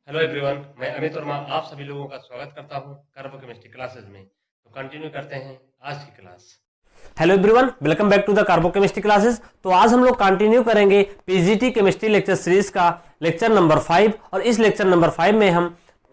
Hello everyone, मैं अमित वर्मा आप सभी लोगों का स्वागत करता हूं कार्बो केमिस्ट्री क्लासेस में। तो कंटिन्यू करते हैं आज की class. Hello everyone, welcome back to the carbo chemistry classes. तो आज हम लोग कंटिन्यू करेंगे पीजीटी केमिस्ट्री लेक्चर सीरीज का लेक्चर नंबर 5 और इस लेक्चर नंबर 5 में हम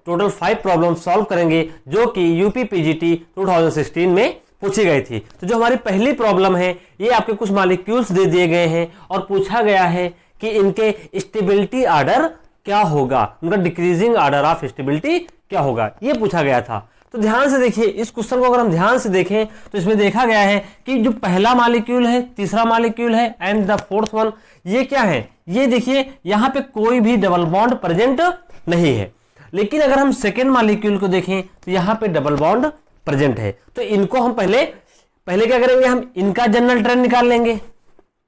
टोटल 5 प्रॉब्लम सॉल्व करेंगे जो कि यूपी पीजीटी 2016 में पूछी गई थी। तो जो हमारी पहली प्रॉब्लम है, ये आपके कुछ मॉलिक्यूल्स दे दिए गए हैं और पूछा गया है कि इनके स्टेबिलिटी ऑर्डर क्या होगा, उनका डिक्रीजिंग ऑर्डर ऑफ स्टेबिलिटी क्या होगा, ये पूछा गया था। तो ध्यान से देखिए, इस क्वेश्चन को अगर हम ध्यान से देखें तो इसमें देखा गया है कि जो पहला मॉलिक्यूल है, तीसरा मॉलिक्यूल है एंड द फोर्थ वन, ये क्या है, ये देखिए यहाँ पे कोई भी डबल बॉन्ड प्रेजेंट नहीं है। लेकिन अगर हम सेकेंड मॉलिक्यूल को देखें तो यहाँ पे डबल बॉन्ड प्रेजेंट है। तो इनको हम पहले क्या करेंगे, हम इनका जनरल ट्रेंड निकाल लेंगे,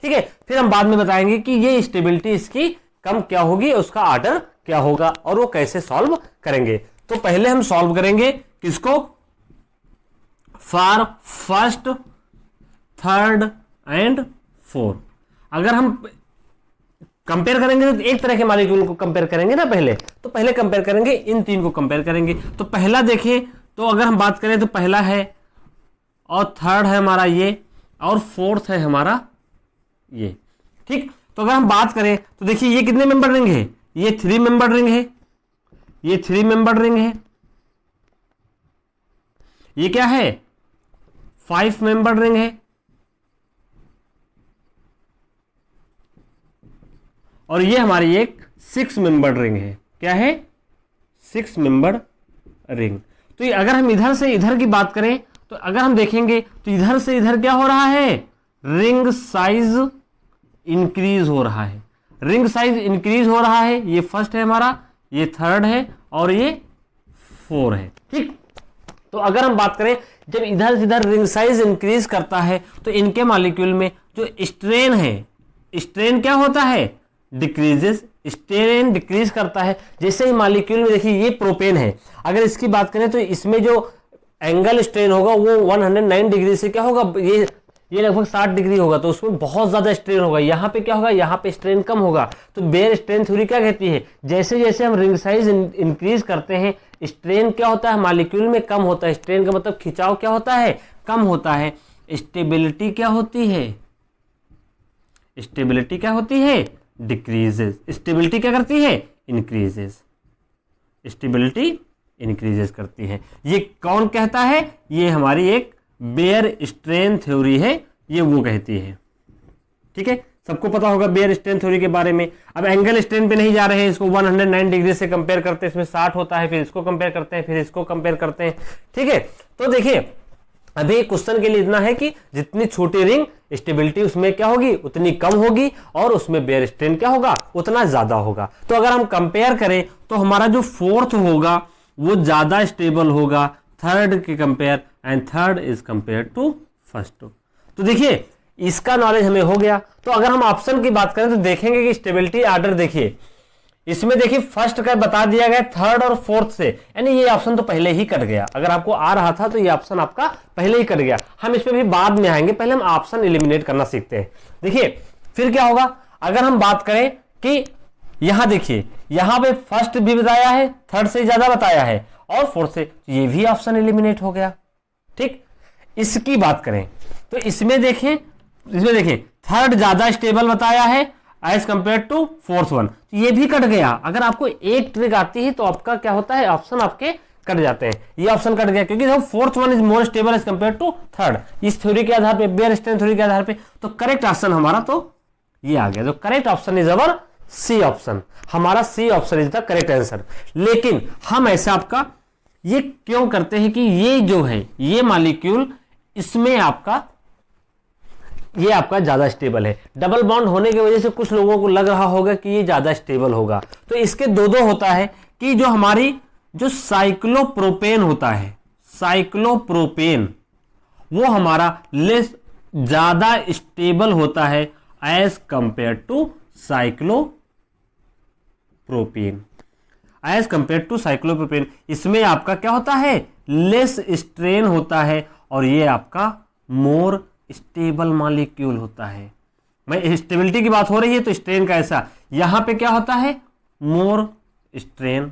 ठीक है। फिर हम बाद में बताएंगे कि ये स्टेबिलिटी इसकी कम क्या होगी, उसका ऑर्डर क्या होगा और वो कैसे सॉल्व करेंगे। तो पहले हम सॉल्व करेंगे किसको, for first, third and fourth. अगर हम कंपेयर करेंगे तो एक तरह के मॉलिक्यूल को कंपेयर करेंगे ना, तो पहले कंपेयर करेंगे इन तीन को कंपेयर करेंगे। तो पहला देखें, तो अगर हम बात करें तो पहला है और थर्ड है हमारा ये और फोर्थ है हमारा ये, ठीक। तो अगर हम बात करें तो देखिए ये कितने मेंबर रिंग है, ये 3 मेंबर रिंग है, ये 3 मेंबर रिंग है, ये क्या है 5 मेंबर रिंग है और ये हमारी एक 6 मेंबर रिंग है। क्या है, 6 मेंबर रिंग। तो ये अगर हम इधर से इधर की बात करें तो अगर हम देखेंगे तो इधर से इधर क्या हो रहा है, रिंग साइज इंक्रीज हो रहा है, रिंग साइज इंक्रीज हो रहा है। ये फर्स्ट है हमारा, ये थर्ड है और ये 4 है, ठीक। तो अगर हम बात करें जब इधर से इधर रिंग साइज इंक्रीज करता है तो इनके मॉलिक्यूल में जो स्ट्रेन है, स्ट्रेन क्या होता है, डिक्रीजेस, स्ट्रेन डिक्रीज करता है। जैसे ही मॉलिक्यूल में देखिए ये प्रोपेन है, अगर इसकी बात करें तो इसमें जो एंगल स्ट्रेन होगा वो 109 डिग्री से क्या होगा, ये लगभग 60 डिग्री होगा, तो उसमें बहुत ज्यादा स्ट्रेन होगा। यहाँ पे क्या होगा, यहाँ पे स्ट्रेन कम होगा। तो बेयर स्ट्रेन थ्योरी क्या कहती है, जैसे जैसे हम रिंग साइज इंक्रीज करते हैं स्ट्रेन क्या होता है, मॉलिक्यूल में कम होता है। स्ट्रेन का मतलब खिंचाव क्या होता है, कम होता है। स्टेबिलिटी क्या होती है, स्टेबिलिटी क्या होती है, डिक्रीजेस। स्टेबिलिटी क्या करती है, इंक्रीजेस। स्टेबिलिटी इंक्रीजेस करती है। ये कौन कहता है, ये हमारी एक बेयर स्ट्रेन थ्योरी है, ये वो कहती है, ठीक है। सबको पता होगा बेयर स्ट्रेन थ्योरी के बारे में। अब एंगल स्ट्रेन पे नहीं जा रहे हैं, इसको 109 डिग्री से कंपेयर करते हैं, इसमें 60 होता है, फिर इसको कंपेयर करते हैं, फिर इसको कंपेयर करते हैं, ठीक है। तो देखिए अभी क्वेश्चन के लिए इतना है कि जितनी छोटी रिंग स्टेबिलिटी उसमें क्या होगी, उतनी कम होगी और उसमें बेयर स्ट्रेन क्या होगा, उतना ज्यादा होगा। तो अगर हम कंपेयर करें तो हमारा जो फोर्थ होगा वो ज्यादा स्टेबल होगा थर्ड के compare, and third is compare to first. तो देखिए इसका नॉलेज हमें हो गया। तो अगर हम ऑप्शन की बात करें तो देखेंगे कि स्टेबिलिटी ऑर्डर देखिए, इसमें देखिए फर्स्ट का बता दिया गया थर्ड और फोर्थ से, यानी ये ऑप्शन तो पहले ही कट गया। अगर आपको आ रहा था तो ये ऑप्शन आपका पहले ही कट गया। हम इस पे भी बाद में आएंगे, पहले हम ऑप्शन एलिमिनेट करना सीखते हैं। देखिए फिर क्या होगा, अगर हम बात करें कि यहां देखिए, यहां पे फर्स्ट भी बताया है, थर्ड से ज्यादा बताया है और फोर्थ से, ये भी ऑप्शन एलिमिनेट हो गया, ठीक। इसकी बात करें तो इसमें देखें थर्ड ज्यादा स्टेबल बताया है as compare to fourth one, तो ये भी कट गया। अगर आपको एक ट्रिक आती है तो आपका क्या होता है, ऑप्शन आपके कट जाते हैं। ये ऑप्शन कट गया क्योंकि fourth one is more stable as compare to third, इस थ्योरी के आधार पे, बेयर स्ट्रेन थ्योरी के आधार पे। तो करेक्ट ऑप्शन हमारा तो ये आ गया। तो correct option is our C option, हमारा C option is the correct answer. लेकिन हम ऐसा आपका ये क्यों करते हैं कि ये जो है ये मॉलिक्यूल, इसमें ये आपका ज्यादा स्टेबल है। डबल बॉन्ड होने की वजह से कुछ लोगों को लग रहा होगा कि ये ज्यादा स्टेबल होगा। तो इसके दो होता है कि जो हमारी जो साइक्लोप्रोपेन होता है, साइक्लोप्रोपेन वो हमारा लेस ज्यादा स्टेबल होता है as compare to cyclopropane, as compare to cyclopropane. इसमें आपका क्या होता है, लेस स्ट्रेन होता है और ये आपका मोर स्टेबल मॉलिक्यूल होता है। मैं स्टेबिलिटी की बात हो रही है तो स्ट्रेन का ऐसा, यहां पे क्या होता है, मोर स्ट्रेन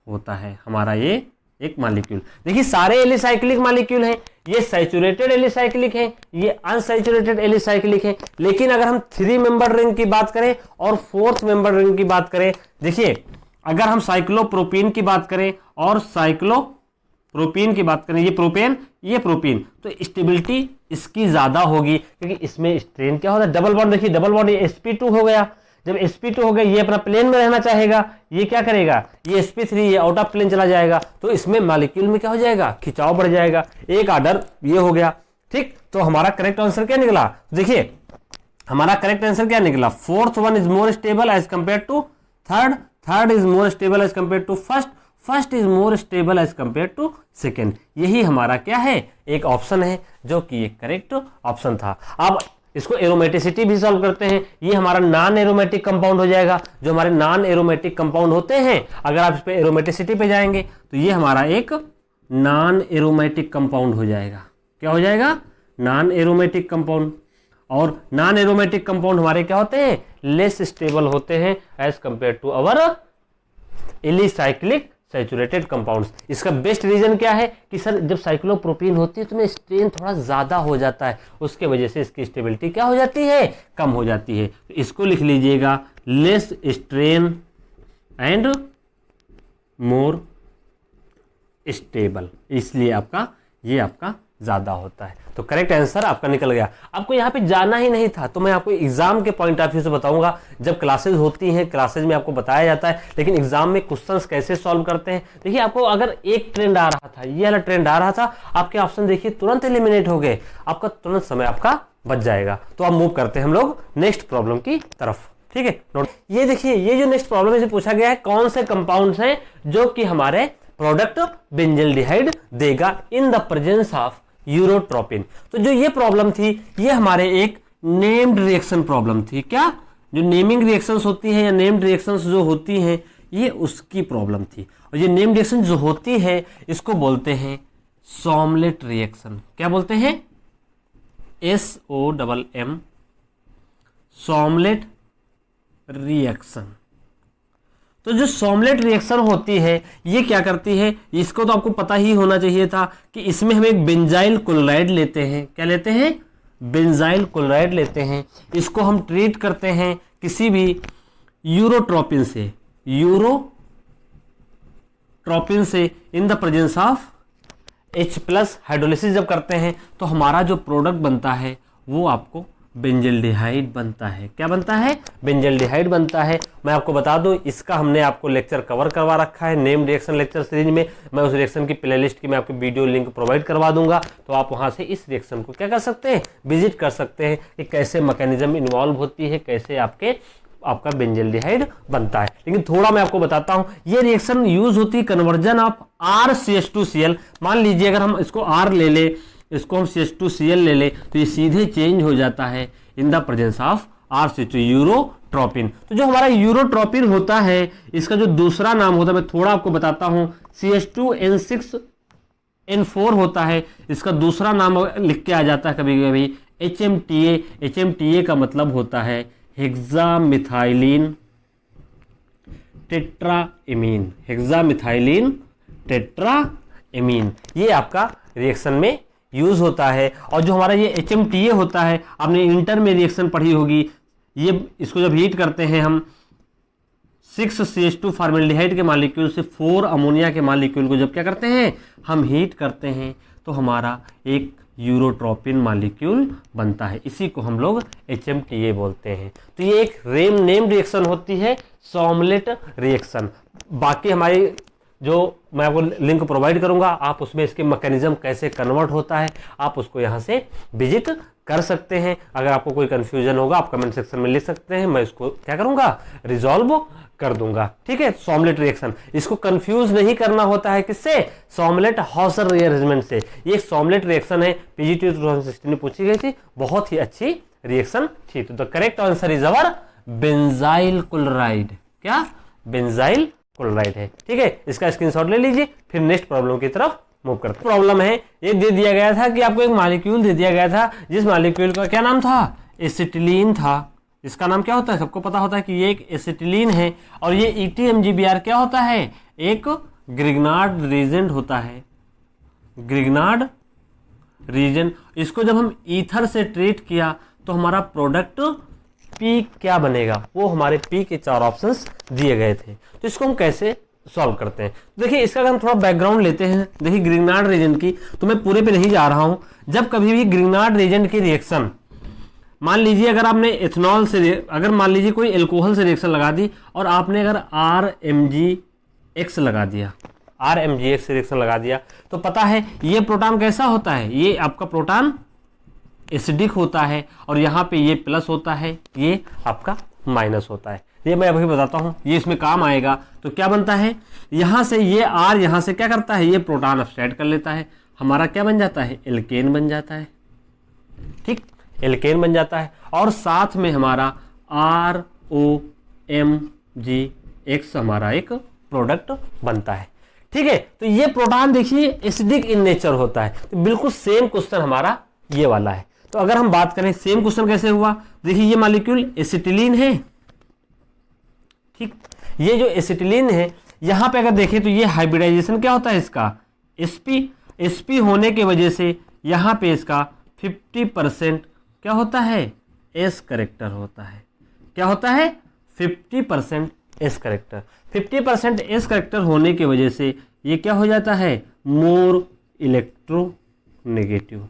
होता है हमारा ये एक मॉलिक्यूल। देखिए सारे एलिसाइक्लिक मॉलिक्यूल हैं, ये सैचुरेटेड एलिसाइक्लिक है, ये अनसैचुरेटेड एलिसाइक्लिक है। लेकिन अगर हम 3 मेंबर रिंग की बात करें और 4th मेंबर रिंग की बात करें, देखिए अगर हम साइक्लोप्रोपीन की बात करें और साइक्लोप्रोपीन की बात करें, ये प्रोपेन ये प्रोपीन, तो स्टेबिलिटी इसकी ज्यादा होगी क्योंकि इसमें स्ट्रेन क्या होता है, डबल बॉन्ड। देखिए डबल बॉन्ड sp2 हो गया, जब sp2 हो गया ये अपना प्लेन में रहना चाहेगा, ये क्या करेगा, ये sp3 ये आउट ऑफ प्लेन चला जाएगा, तो इसमें मॉलिक्यूल में क्या हो जाएगा, खिंचाव बढ़ जाएगा। एक ऑर्डर ये हो गया, ठीक। तो हमारा करेक्ट आंसर क्या निकला, देखिए हमारा करेक्ट आंसर क्या निकला, 4th one is more stable as compare to third, third is more stable as compare to first, first is more stable as compare to second. यही हमारा क्या है, एक ऑप्शन है जो कि एक करेक्ट ऑप्शन था। अब इसको एरोमेटिसिटी भी सॉल्व करते हैं, ये हमारा नॉन एरोमेटिक कंपाउंड हो जाएगा। जो हमारे नॉन एरोमेटिक कंपाउंड होते हैं, अगर आप इस पे एरोमेटिसिटी पे जाएंगे तो ये हमारा एक नॉन एरोमेटिक कंपाउंड हो जाएगा। क्या हो जाएगा, नॉन एरोमेटिक कंपाउंड। और नॉन एरोमेटिक कंपाउंड हमारे क्या होते हैं, लेस स्टेबल होते हैं as compare to our alicyclic saturated compounds. इसका बेस्ट रीजन क्या है कि सर जब साइक्लोप्रोपीन होती है तो में स्ट्रेन थोड़ा ज्यादा हो जाता है, उसके वजह से इसकी स्टेबिलिटी क्या हो जाती है, कम हो जाती है। तो इसको लिख लीजिएगा, less strain and more stable, इसलिए आपका ये आपका ज्यादा होता है। तो करेक्ट आंसर आपका निकल गया। आपको यहाँ पे जाना ही नहीं था, तो मैं आपको एग्जाम के पॉइंट ऑफ व्यू से बताऊंगा। जब क्लासेस होती हैं, क्लासेस में आपको बताया जाता है, लेकिन एग्जाम में क्वेश्चंस कैसे सॉल्व करते हैं। देखिए आपको अगर एक ट्रेंड आ रहा था, ये वाला ट्रेंड आ रहा था, आपके ऑप्शन देखिए तुरंत एलिमिनेट हो गए, आपका तुरंत समय आपका बच जाएगा। तो अब मूव करते हैं हम लोग नेक्स्ट प्रॉब्लम की तरफ, ठीक है। नोट, ये देखिए ये जो नेक्स्ट प्रॉब्लम है पूछा गया है, कौन से कंपाउंड्स हैं जो कि हमारे प्रोडक्ट बेंजल्डिहाइड देगा in the presence of urotropine. तो जो ये प्रॉब्लम थी, ये हमारे एक नेम्ड रिएक्शन प्रॉब्लम थी। क्या, जो नेमिंग रिएक्शंस होती हैं या नेम्ड रिएक्शंस जो होती हैं, ये उसकी प्रॉब्लम थी। और ये नेम्ड रिएक्शन जो होती है इसको बोलते हैं सॉमलेट रिएक्शन। क्या बोलते हैं, SOMM, सॉमलेट रिएक्शन। तो जो सॉमलेट रिएक्शन होती है ये क्या करती है, इसको तो आपको पता ही होना चाहिए था कि इसमें हम एक बेंजाइल क्लोराइड लेते हैं। क्या लेते हैं, बेंजाइल क्लोराइड लेते हैं। इसको हम ट्रीट करते हैं किसी भी यूरोट्रोपिन से, यूरोट्रोपिन से इन the presence of H+ hydrolysis जब करते हैं तो हमारा जो प्रोडक्ट बनता है वो आपको बेंजल्डिहाइड बनता है। क्या बनता है, बेंजल्डिहाइड बनता है। मैं आपको बता दूं, इसका हमने आपको लेक्चर कवर करवा रखा है नेम रिएक्शन लेक्चर सीरीज में। मैं उस रिएक्शन की प्लेलिस्ट की मैं आपको वीडियो लिंक प्रोवाइड करवा दूंगा, तो आप वहां से इस रिएक्शन को क्या कर सकते हैं, विजिट कर सकते हैं कि कैसे मैकेनिज्म इन्वॉल्व होती है, कैसे आपका बेंजल्डिहाइड बनता है। लेकिन थोड़ा मैं आपको बताता हूं, ये रिएक्शन यूज होती है कन्वर्जन ऑफ RCH2Cl। मान लीजिए अगर हम इसको R ले ले, इसको हम CH2Cl ले ले, तो ये सीधे चेंज हो जाता है in the presence of RCH2, urotropine. तो जो हमारा यूरोट्रोपिन होता है, इसका जो दूसरा नाम होता है मैं थोड़ा आपको बताता हूं, CH2N6N4 होता है। इसका दूसरा नाम लिख के आ जाता है कभी कभी HMTA। HMTA का मतलब होता है हेक्सामिथाइलिन टेट्राएमीन, हेक्सामिथाइलिन टेट्राएमीन। ये आपका रिएक्शन में यूज होता है। और जो हमारा ये HMTA होता है, आपने इंटर में रिएक्शन पढ़ी होगी, ये इसको जब हीट करते हैं हम 6CH2 फॉर्मेल्डिहाइड के मॉलिक्यूल से 4 अमोनिया के मॉलिक्यूल को जब क्या करते हैं, हम हीट करते हैं, तो हमारा एक यूरोट्रोपिन मॉलिक्यूल बनता है। इसी को हम लोग HMTA बोलते हैं। तो ये एक नेम रिएक्शन होती है, सॉमलेट रिएक्शन। बाकी हमारी जो मैं आपको लिंक प्रोवाइड करूंगा, आप उसमें इसके मैकेनिज्म कैसे कन्वर्ट होता है आप उसको यहां से विजिट कर सकते हैं। अगर आपको कोई कंफ्यूजन होगा आप कमेंट सेक्शन में लिख सकते हैं, मैं इसको क्या करूंगा, रिजॉल्व कर दूंगा, ठीक है। सॉमलेट रिएक्शन, इसको कंफ्यूज नहीं करना होता है किससे, सॉमलेट हॉसर रीअरेंजमेंट से। ये सॉमलेट रिएक्शन है, PGT 2016 में पूछी गई थी, बहुत ही अच्छी रिएक्शन थी। तो the correct answer is our benzyl chloride. क्या, बेंजाइल क्लोराइड है, ठीक है। इसका स्क्रीनशॉट ले लीजिए, फिर नेक्स्ट प्रॉब्लम की तरफ मूव करते हैं। प्रॉब्लम है, ये दे दिया गया था कि आपको एक मॉलिक्यूल दे दिया गया था, जिस मॉलिक्यूल का क्या नाम था, एसिटिलीन था। इसका नाम क्या होता है, सबको पता होता है कि ये एक एसिटिलीन है। और ये ETMGBr क्या होता है, एक ग्रिग्नार्ड रीजेंट होता है, ग्रिग्नार्ड रीजन, इसको जब हम ईथर से ट्रीट किया तो हमारा प्रोडक्ट पी क्या बनेगा, वो हमारे पी के 4 ऑप्शंस दिए गए थे। तो इसको हम कैसे सॉल्व करते हैं, देखिए इसका अगर हम थोड़ा बैकग्राउंड लेते हैं, देखिए ग्रिग्नार्ड रीजन की, तो मैं पूरे पे नहीं जा रहा हूं। जब कभी भी ग्रिग्नार्ड रीजन की रिएक्शन, मान लीजिए अगर आपने इथेनॉल से, अगर मान लीजिए कोई एल्कोहल से रिएक्शन लगा दी और आपने अगर RMgX लगा दिया, RMgX से रिएक्शन लगा दिया, तो पता है ये प्रोटॉन कैसा होता है, ये आपका प्रोटॉन एसिडिक होता है और यहाँ पे ये प्लस होता है, ये आपका माइनस होता है। ये मैं अभी बताता हूँ, ये इसमें काम आएगा। तो क्या बनता है, यहाँ से ये R यहाँ से क्या करता है, ये प्रोटॉन अपसाइड कर लेता है, हमारा क्या बन जाता है, एल्केन बन जाता है, ठीक, एल्केन बन जाता है। और साथ में हमारा ROMgX हमारा एक प्रोडक्ट बनता है, ठीक है। तो ये प्रोटॉन देखिए एसिडिक इन नेचर होता है। तो बिल्कुल सेम क्वेश्चन हमारा ये वाला है। तो अगर हम बात करें सेम क्वेश्चन कैसे हुआ, देखिए ये मॉलिक्यूल एसिटिलीन है, ठीक, ये जो एसिटिलीन है यहां पे अगर देखें तो ये हाइब्रिडाइजेशन क्या होता है इसका, sp होने की वजह से यहां पे इसका 50% क्या होता है, एस करेक्टर होता है। क्या होता है, 50% एस करेक्टर। 50% एस करेक्टर होने की वजह से ये क्या हो जाता है, मोर इलेक्ट्रोनेगेटिव।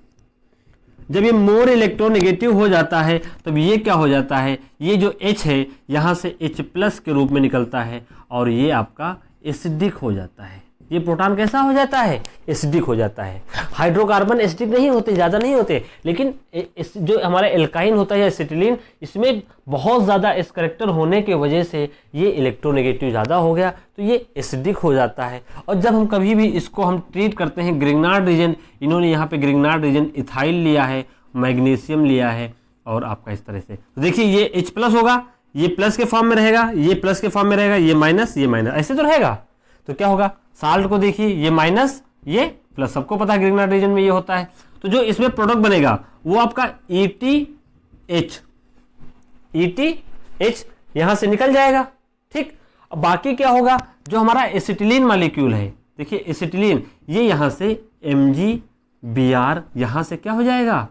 जब ये मोर इलेक्ट्रोनेगेटिव हो जाता है तब ये क्या हो जाता है, ये जो H है यहाँ से H+ के रूप में निकलता है और ये आपका एसिडिक हो जाता है। ये प्रोटॉन कैसा हो जाता है, एसिडिक हो जाता है। हाइड्रोकार्बन एसिडिक नहीं होते, ज़्यादा नहीं होते, लेकिन जो हमारा एल्काइन होता है एसिटिलीन, इसमें बहुत ज़्यादा एस करेक्टर होने की वजह से ये इलेक्ट्रोनेगेटिव ज़्यादा हो गया तो ये एसिडिक हो जाता है। और जब हम कभी भी इसको हम ट्रीट करते हैं, ग्रिग्नार्ड रीजन, इन्होंने यहाँ पे ग्रिग्नार्ड रीजन इथाइल लिया है, मैग्नीशियम लिया है और आपका इस तरह से, तो देखिए ये H+ होगा, ये प्लस के फॉर्म में रहेगा, ये प्लस के फॉर्म में रहेगा, ये माइनस, ये माइनस, ऐसे तो रहेगा। तो क्या होगा, साल्ट को देखिए ये माइनस ये प्लस, सबको पता है ग्रिग्नार्ड रीजन में ये होता है। तो जो इसमें प्रोडक्ट बनेगा वो आपका ETH यहां से निकल जाएगा, ठीक। अब बाकी क्या होगा, जो हमारा एसिटिलीन मॉलिक्यूल है, देखिए एसिटिलीन, ये यहां से MgBr यहां से क्या हो जाएगा,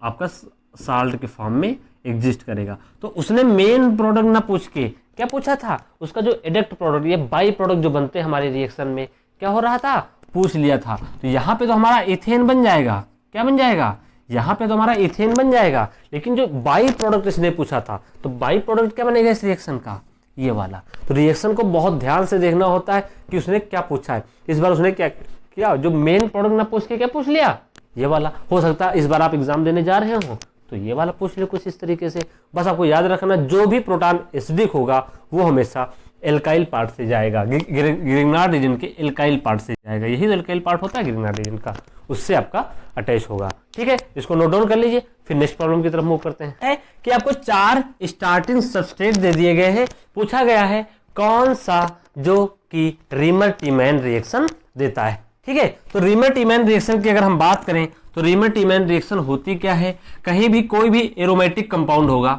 आपका साल्ट के फॉर्म में एग्जिस्ट करेगा। तो उसने मेन प्रोडक्ट ना पूछ के क्या पूछा था, उसका जो एडक्ट प्रोडक्ट, ये बाई प्रोडक्ट जो बनते हैं हमारे रिएक्शन में, क्या हो रहा था, पूछ लिया था। तो यहाँ पे तो हमारा इथेन बन जाएगा, क्या बन जाएगा, यहाँ पे तो हमारा इथेन बन जाएगा। लेकिन जो बाई प्रोडक्ट इसने पूछा था, तो बाई प्रोडक्ट क्या बनेगा इस रिएक्शन का, ये वाला। तो रिएक्शन को बहुत ध्यान से देखना होता है कि उसने क्या पूछा है। इस बार उसने क्या किया, जो मेन प्रोडक्ट ना पूछ के क्या पूछ लिया, ये वाला। हो सकता है इस बार आप एग्जाम देने जा रहे हो तो ये वाला पूछ ले कुछ इस तरीके से। बस आपको याद रखना, जो भी प्रोटॉन एसिडिक होगा वो हमेशा एल्काइल पार्ट से जाएगा, ग्रिग्नार्ड रीजन के एल्काइल पार्ट से जाएगा। यही तो एल्काइल पार्ट होता है ग्रिग्नार्ड रीजन का, उससे आपका अटैच होगा, ठीक है। इसको नोट डाउन कर लीजिए, फिर नेक्स्ट प्रॉब्लम की तरफ मूव करते हैं। कि आपको 4 स्टार्टिंग सबस्ट्रेट दे दिए गए हैं, पूछा गया है कौन सा जो कि रीमर-टीमैन रिएक्शन देता है, ठीक है। तो रीमर-टीमैन रिएक्शन की अगर हम बात करें तो रीमर-टीमैन रिएक्शन होती क्या है, कहीं भी कोई भी एरोमेटिक कंपाउंड होगा,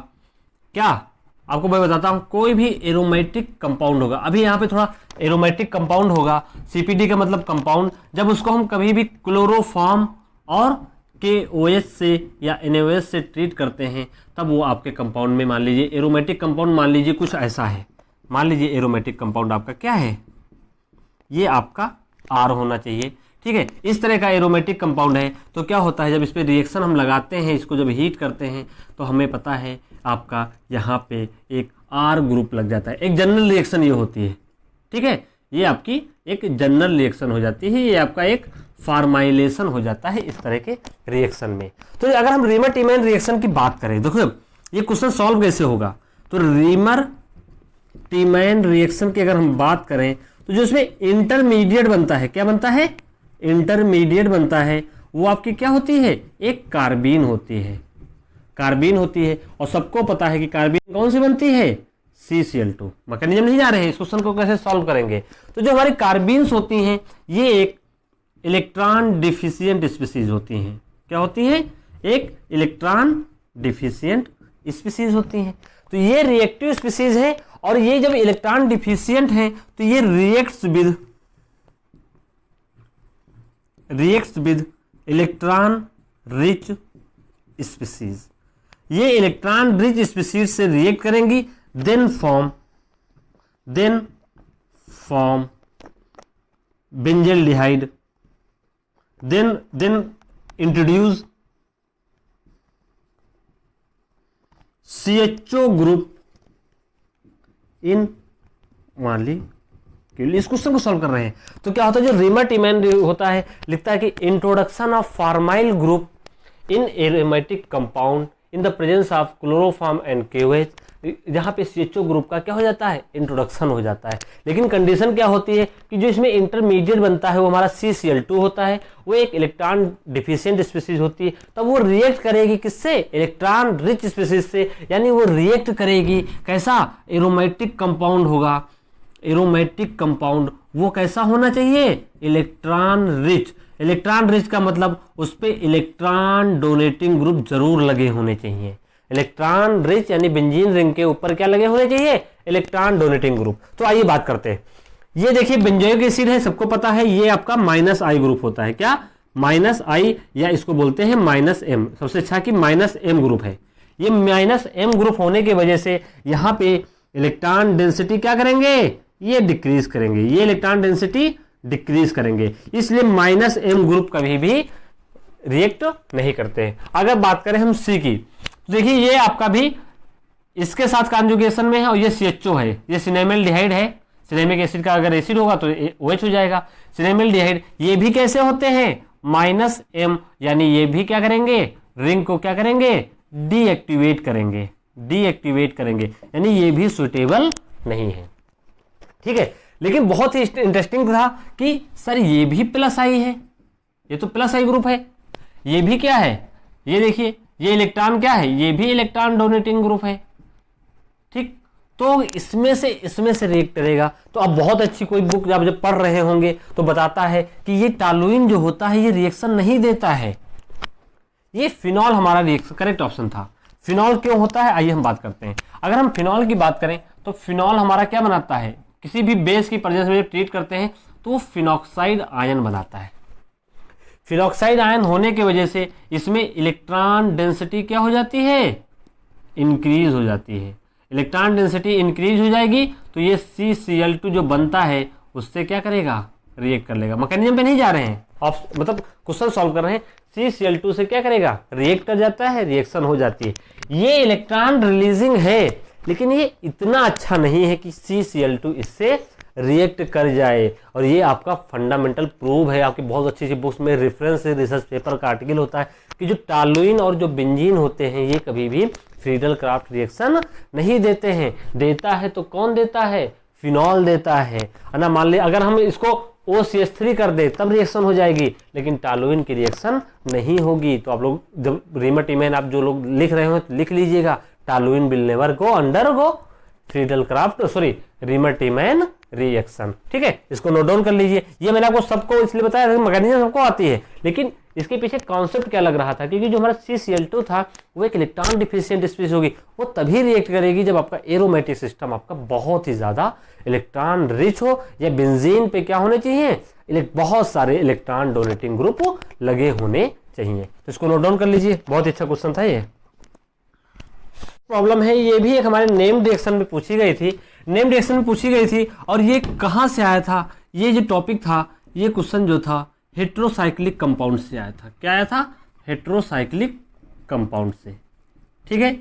क्या आपको मैं बताता हूं, कोई भी एरोमेटिक कंपाउंड होगा। अभी यहाँ पे थोड़ा एरोमेटिक कंपाउंड होगा, CPD का मतलब कंपाउंड, जब उसको हम कभी भी क्लोरोफॉर्म और KOH से या NaOH से ट्रीट करते हैं तब वो आपके कंपाउंड में, मान लीजिए एरोमेटिक कंपाउंड, मान लीजिए कुछ ऐसा है, मान लीजिए एरोमेटिक कंपाउंड आपका क्या है, ये आपका R होना चाहिए, ठीक है। इस तरह का एरोमेटिक कंपाउंड है। तो क्या होता है, जब इस पर रिएक्शन हम लगाते हैं, इसको जब हीट करते हैं तो हमें पता है आपका यहाँ पे एक R ग्रुप लग जाता है। एक जनरल रिएक्शन ये होती है, ठीक है, ये आपकी एक जनरल रिएक्शन हो जाती है, ये आपका एक फॉर्माइलेशन हो जाता है इस तरह के रिएक्शन में। तो अगर हम रीमर-टीमैन रिएक्शन की बात करें, देखो ये क्वेश्चन सॉल्व कैसे होगा। तो रीमर-टीमैन रिएक्शन की अगर हम बात करें तो जो इसमें इंटरमीडिएट बनता है, क्या बनता है, इंटरमीडिएट बनता है, वो आपकी क्या होती है, एक कार्बीन होती है, कार्बीन होती है। और सबको पता है कि कार्बीन कौन सी बनती है, CCl2। मैकेनिज्म नहीं जा रहे हैं, इस क्वेश्चन को कैसे सॉल्व करेंगे। तो जो हमारी कार्बीन्स होती हैं ये एक इलेक्ट्रॉन डिफिशिएंट स्पीसीज होती हैं। क्या होती है, एक इलेक्ट्रॉन डिफिशिएंट स्पीसीज होती हैं। तो ये रिएक्टिव स्पीसीज है और ये जब इलेक्ट्रॉन डिफिशिएंट है तो ये reacts with reacts with electron rich species, ये इलेक्ट्रॉन रिच स्पीसीज से रिएक्ट करेंगी, then form benzaldehyde, then introduce CHO group in molecule. इस क्वेश्चन को सॉल्व कर रहे हैं तो क्या होता है, जो रीमर टीमैन होता है लिखता है कि introduction of formyl group in aromatic compound in the presence of chloroform and KOH, जहाँ पे CHO ग्रुप का क्या हो जाता है, इंट्रोडक्शन हो जाता है। लेकिन कंडीशन क्या होती है कि जो इसमें इंटरमीडिएट बनता है वो हमारा CCl2 होता है, वो एक इलेक्ट्रॉन डिफिशिएंट स्पीसीज होती है, तब वो रिएक्ट करेगी किससे, इलेक्ट्रॉन रिच स्पीसीज से, यानी वो रिएक्ट करेगी कैसा, एरोमेटिक कंपाउंड होगा। एरोमेटिक कंपाउंड वो कैसा होना चाहिए, इलेक्ट्रॉन रिच। इलेक्ट्रॉन रिच का मतलब उस पर इलेक्ट्रॉन डोनेटिंग ग्रुप जरूर लगे होने चाहिए। इलेक्ट्रॉन रिच यानी बेंजीन रिंग के ऊपर क्या लगे होने चाहिए, इलेक्ट्रॉन डोनेटिंग ग्रुप। तो आइए बात करते हैं। ये देखिए बेंजोइक एसिड है, सबको पता है, ये आपका -I ग्रुप होता है। क्या, -I, या इसको बोलते हैं -M, सबसे अच्छा कि -M ग्रुप है। ये -M ग्रुप होने की वजह से यहाँ पे इलेक्ट्रॉन डेंसिटी क्या करेंगे, ये डिक्रीज करेंगे, ये इलेक्ट्रॉन डेंसिटी डिक्रीज करेंगे, इसलिए -M ग्रुप कभी भी रिएक्ट नहीं करते। अगर बात करें हम C की, तो देखिए ये आपका भी इसके साथ कॉन्जुगेशन में है और ये CHO है, ये सिनेमल्डिहाइड है। सिनेमिक एसिड का अगर एसिड होगा तो OH हो जाएगा। सिनेमल्डिहाइड ये भी कैसे होते हैं, -M, यानी ये भी क्या करेंगे, रिंग को क्या करेंगे, डीएक्टिवेट करेंगे, यानी ये भी सुटेबल नहीं है। ठीक है, लेकिन बहुत ही इंटरेस्टिंग था कि सर ये भी +I है, ये तो +I ग्रुप है, ये भी क्या है, ये देखिए ये इलेक्ट्रॉन क्या है, ये भी इलेक्ट्रॉन डोनेटिंग ग्रुप है। ठीक, तो इसमें से रिएक्ट करेगा। तो अब बहुत अच्छी कोई बुक जब पढ़ रहे होंगे तो बताता है कि ये टॉलुइन जो होता है ये रिएक्शन नहीं देता है। ये फिनॉल हमारा रिएक्शन करेक्ट ऑप्शन था। फिनॉल क्यों होता है, आइए हम बात करते हैं। अगर हम फिनॉल की बात करें तो फिनॉल हमारा क्या बनाता है, किसी भी बेस की प्रेजेंस में जब ट्रीट करते हैं तो वो फिनॉक्साइड आयन बनाता है। फिनॉक्साइड आयन होने की वजह से इसमें इलेक्ट्रॉन डेंसिटी क्या हो जाती है, इंक्रीज हो जाती है। इलेक्ट्रॉन डेंसिटी इंक्रीज हो जाएगी तो ये CCl2 जो बनता है उससे क्या करेगा, रिएक्ट कर लेगा। मैकेनिज्म पे नहीं जा रहे हैं, मतलब क्वेश्चन सॉल्व कर रहे हैं। CCl2 से क्या करेगा, रिएक्ट कर जाता है, रिएक्शन हो जाती है। ये इलेक्ट्रॉन रिलीजिंग है, लेकिन ये इतना अच्छा नहीं है कि CCl2 इससे रिएक्ट कर जाए। और ये आपका फंडामेंटल प्रूव है, आपकी बहुत अच्छी बुक्स में रेफरेंस रिसर्च पेपर का आर्टिकल होता है कि जो टॉलुइन और जो बेंजीन होते हैं ये कभी भी फ्रीडल क्राफ्ट रिएक्शन नहीं देते हैं। देता है तो कौन देता है, फिनॉल देता है ना। मान ली अगर हम इसको OCH3 कर दे तब रिएक्शन हो जाएगी, लेकिन टॉलुइन की रिएक्शन नहीं होगी। तो आप लोग जब रीमर टीमैन आप जो लोग लिख रहे हो तो लिख लीजिएगा, toluene will never go undergo Friedel Crafts Reimer Tiemann reaction. ठीक है, इसको नोट डाउन कर लीजिए। ये मैंने आपको सबको इसलिए बताया मैकेनिज्म सबको आती है, लेकिन इसके पीछे कॉन्सेप्ट क्या लग रहा था, क्योंकि जो हमारा CCl2 था वो एक इलेक्ट्रॉन डिफिशिएंट स्पीसीज होगी, वो तभी रिएक्ट करेगी जब आपका एरोमेटिक सिस्टम आपका बहुत ही ज्यादा इलेक्ट्रॉन रिच हो, या बेंजीन पे क्या होने चाहिए, बहुत सारे इलेक्ट्रॉन डोनेटिंग ग्रुप लगे होने चाहिए। तो इसको नोट डाउन कर लीजिए, बहुत ही अच्छा क्वेश्चन था ये। प्रॉब्लम है, ये भी एक हमारे नेम रिएक्शन में पूछी गई थी, नेम रिएक्शन में पूछी गई थी। और ये कहाँ से आया था, ये जो टॉपिक था, ये क्वेश्चन जो था हेट्रोसाइक्लिक कंपाउंड से आया था। क्या आया था, हेट्रोसाइक्लिक कंपाउंड से। ठीक है,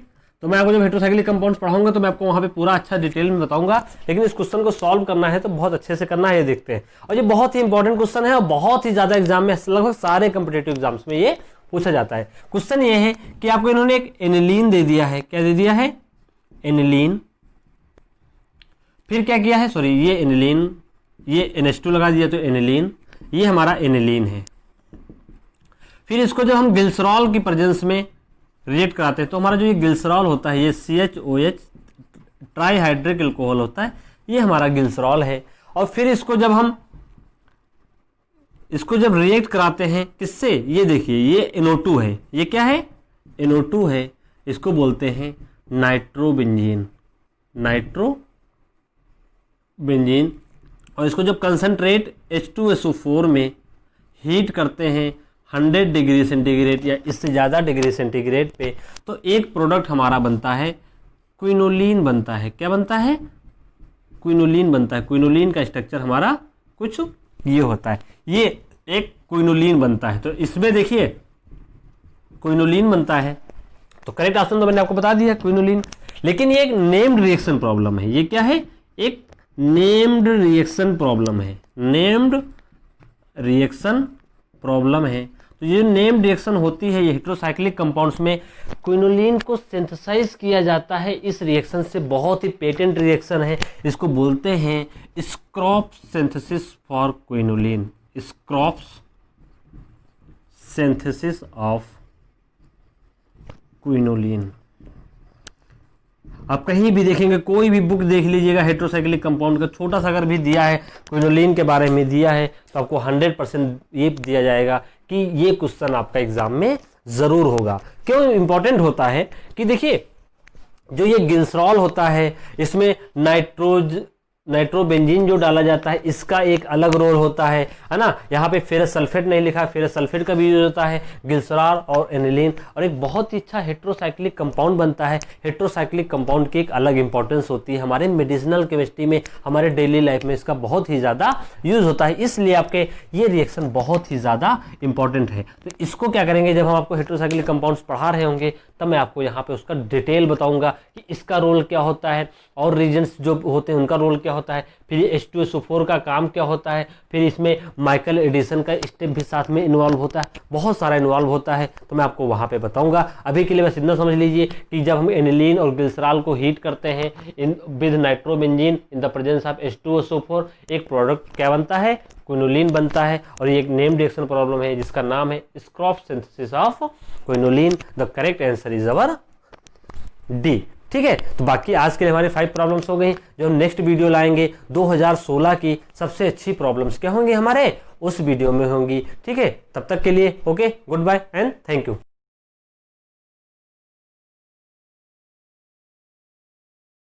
तो मैं आपको जब हेट्रोसाइक्लिक कंपाउंड्स पढ़ाऊंगा तो मैं आपको वहाँ पे पूरा अच्छा डिटेल में बताऊंगा, लेकिन इस क्वेश्चन को सॉल्व करना है तो बहुत अच्छे से करना है, ये देखते हैं। और ये बहुत ही इंपॉर्टेंट क्वेश्चन है और बहुत ही ज्यादा एग्जाम में, लगभग सारे कॉम्पिटेटिव एग्जाम्स में ये पूछा जाता है। क्वेश्चन ये है कि आपको इन्होंने एक एनिलीन दे दिया है, क्या दे दिया है, एनिलीन। फिर क्या किया है, सॉरी ये एनिलीन, ये NH2 लगा दिया तो एनिलीन, ये हमारा एनिलीन है। फिर इसको जब हम ग्लिसरॉल की प्रेजेंस में रिएक्ट कराते हैं तो हमारा जो ये ग्लिसरॉल होता है, ये CHOH ट्राईहाइड्रिक अल्कोहल होता है, ये हमारा ग्लिसरॉल है। और फिर इसको जब रिएक्ट कराते हैं किससे, ये देखिए ये NO2 है, ये क्या है, NO2 है, इसको बोलते हैं नाइट्रोबेंजीन, नाइट्रोबेंजीन। और इसको जब कंसंट्रेट H2SO4 में हीट करते हैं 100 डिग्री सेंटीग्रेड या इससे ज़्यादा डिग्री सेंटीग्रेड पे, तो एक प्रोडक्ट हमारा बनता है क्विनोलिन बनता है। क्या बनता है? क्विनोलिन बनता है। क्विनोलिन का स्ट्रक्चर हमारा कुछ ये होता है, ये एक क्विनोलिन बनता है। तो इसमें देखिए क्विनोलिन बनता है, तो करेक्ट ऑप्शन तो मैंने आपको बता दिया क्विनोलिन। लेकिन ये एक नेम्ड रिएक्शन प्रॉब्लम है। ये क्या है? एक नेम्ड रिएक्शन प्रॉब्लम है। नेम्ड रिएक्शन प्रॉब्लम है। तो ये नेम्ड रिएक्शन होती है, ये हेटेरोसाइक्लिक कंपाउंड्स में क्विनोलिन को सिंथेसाइज किया जाता है इस रिएक्शन से। बहुत ही पेटेंट रिएक्शन है, इसको बोलते हैं Skraup's synthesis for quinoline. Skraup's synthesis of quinoline. आप कहीं भी देखेंगे, कोई भी बुक देख लीजिएगा हेटेरोसाइक्लिक कंपाउंड का, छोटा सा अगर भी दिया है क्विनोलिन के बारे में दिया है, तो आपको 100% ये दिया जाएगा कि ये क्वेश्चन आपका एग्जाम में जरूर होगा। क्यों इंपॉर्टेंट होता है कि देखिए जो ये ग्लिसरॉल होता है, इसमें नाइट्रोबेंजीन जो डाला जाता है, इसका एक अलग रोल होता है ना। यहाँ पे फेरस सल्फेट नहीं लिखा, फेरस सल्फेट का भी यूज होता है, ग्लिसरॉल और एनिलीन, और एक बहुत ही अच्छा हेटेरोसाइक्लिक कंपाउंड बनता है। हेटेरोसाइक्लिक कंपाउंड की एक अलग इंपॉर्टेंस होती है हमारे मेडिसिनल केमिस्ट्री में, हमारे डेली लाइफ में इसका बहुत ही ज़्यादा यूज होता है। इसलिए आपके ये रिएक्शन बहुत ही ज़्यादा इंपॉर्टेंट है। तो इसको क्या करेंगे, जब हम आपको हेटेरोसाइक्लिक कंपाउंड्स पढ़ा रहे होंगे तब मैं आपको यहाँ पे उसका डिटेल बताऊंगा कि इसका रोल क्या होता है, और रीजन्स जो होते हैं उनका रोल क्या होता है, फिर ये H2SO4 का काम क्या होता है, फिर इसमें माइकल एडिसन का स्टेप भी साथ में इन्वॉल्व होता है, बहुत सारा इन्वॉल्व होता है। तो मैं आपको वहाँ पे बताऊंगा। अभी के लिए बस इतना समझ लीजिए कि जब हम एनिलीन और ग्लिसरॉल को हीट करते हैं with nitrobenzene in the presence of H2SO4, एक प्रोडक्ट क्या बनता है? क्विनोलिन बनता है। और ये एक नेम रिएक्शन प्रॉब्लम है जिसका नाम है Skraup's synthesis of quinoline. The correct answer is our D. ठीक है, तो बाकी आज के लिए हमारे 5 प्रॉब्लम्स हो गई। जो हम नेक्स्ट वीडियो लाएंगे 2016 की सबसे अच्छी प्रॉब्लम्स क्या होंगे हमारे, उस वीडियो में होंगी। ठीक है, तब तक के लिए okay, goodbye and thank you.